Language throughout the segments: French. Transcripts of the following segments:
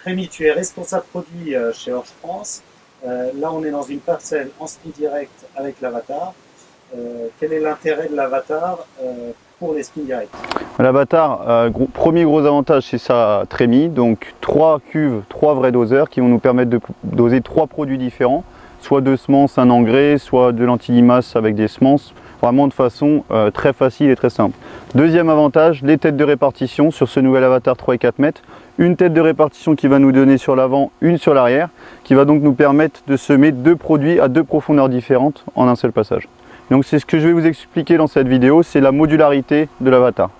Rémi, tu es responsable produit chez Orge France. Là, on est dans une parcelle en SPI direct avec l'Avatar. Quel est l'intérêt de l'Avatar pour les SPI directs? L'Avatar, premier gros avantage, c'est sa trémie. Donc 3 cuves, 3 vrais doseurs qui vont nous permettre de doser 3 produits différents. Soit 2 semences, un engrais, soit de l'anti-limace avec des semences. Vraiment de façon très facile et très simple. Deuxième avantage, les têtes de répartition sur ce nouvel Avatar 3 et 4 mètres. Une tête de répartition qui va nous donner sur l'avant, une sur l'arrière, qui va donc nous permettre de semer 2 produits à 2 profondeurs différentes en un seul passage. Donc c'est ce que je vais vous expliquer dans cette vidéo, c'est la modularité de l'Avatar.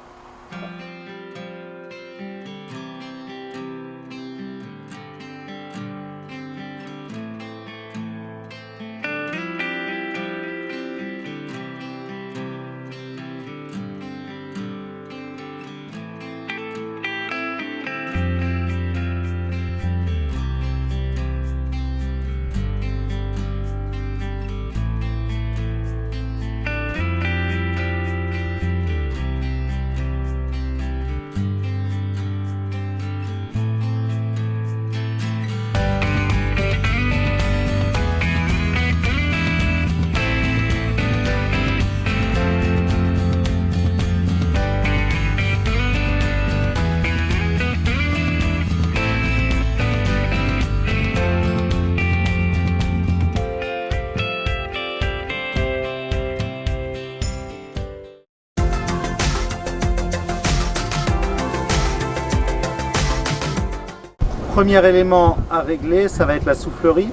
Premier élément à régler, ça va être la soufflerie.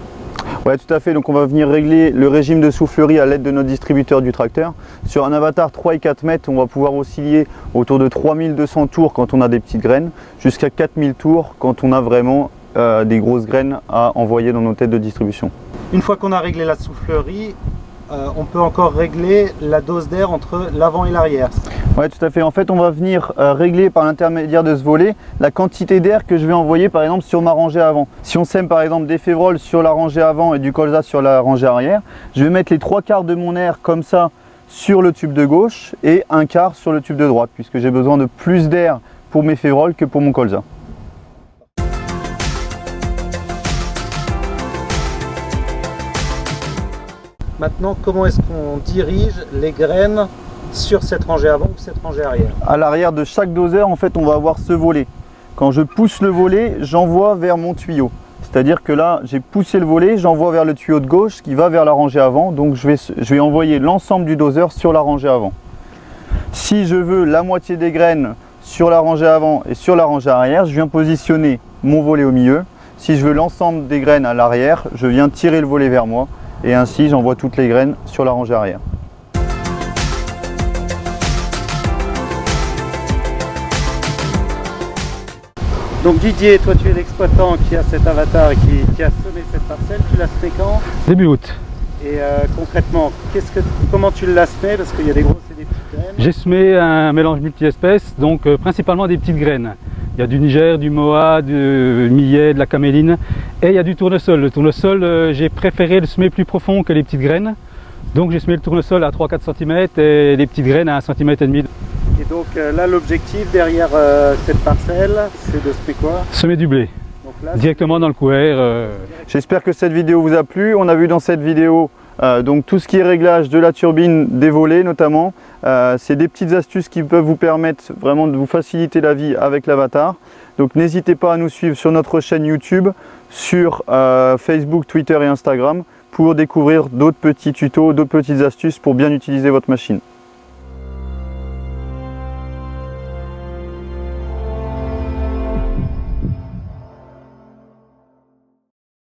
Ouais, tout à fait. Donc on va venir régler le régime de soufflerie à l'aide de notre distributeur du tracteur. Sur un Avatar 3 et 4 mètres, on va pouvoir osciller autour de 3200 tours quand on a des petites graines, jusqu'à 4000 tours quand on a vraiment des grosses graines à envoyer dans nos têtes de distribution. Une fois qu'on a réglé la soufflerie, on peut encore régler la dose d'air entre l'avant et l'arrière. Oui, tout à fait. En fait, on va venir régler par l'intermédiaire de ce volet la quantité d'air que je vais envoyer par exemple sur ma rangée avant. Si on sème par exemple des févroles sur la rangée avant et du colza sur la rangée arrière, je vais mettre les 3/4 de mon air comme ça sur le tube de gauche et 1/4 sur le tube de droite, puisque j'ai besoin de plus d'air pour mes févroles que pour mon colza. Maintenant, comment est-ce qu'on dirige les graines sur cette rangée avant ou cette rangée arrière? À l'arrière de chaque doseur, en fait, on va avoir ce volet. Quand je pousse le volet, j'envoie vers mon tuyau. C'est-à-dire que là, j'ai poussé le volet, j'envoie vers le tuyau de gauche qui va vers la rangée avant. Donc je vais envoyer l'ensemble du doseur sur la rangée avant. Si je veux la moitié des graines sur la rangée avant et sur la rangée arrière, je viens positionner mon volet au milieu. Si je veux l'ensemble des graines à l'arrière, je viens tirer le volet vers moi. Et ainsi, j'envoie toutes les graines sur la rangée arrière. Donc Didier, toi tu es l'exploitant qui a cet Avatar et qui a semé cette parcelle. Tu l'as semé quand? Début août. Et concrètement, comment tu l'as semé? Parce qu'il y a des grosses et des petites graines. J'ai semé un mélange multi-espèces, donc principalement des petites graines. Il y a du Niger, du Moa, du millet, de la caméline et il y a du tournesol. Le tournesol, j'ai préféré le semer plus profond que les petites graines. Donc j'ai semé le tournesol à 3-4 cm et les petites graines à 1,5 cm. Et donc là, l'objectif derrière cette parcelle, c'est de semer quoi? Semer du blé, donc là, directement dans le couvert. J'espère que cette vidéo vous a plu. On a vu dans cette vidéo donc tout ce qui est réglage de la turbine, des volets notamment. C'est des petites astuces qui peuvent vous permettre vraiment de vous faciliter la vie avec l'Avatar. Donc n'hésitez pas à nous suivre sur notre chaîne YouTube, sur Facebook, Twitter et Instagram pour découvrir d'autres petits tutos, d'autres petites astuces pour bien utiliser votre machine.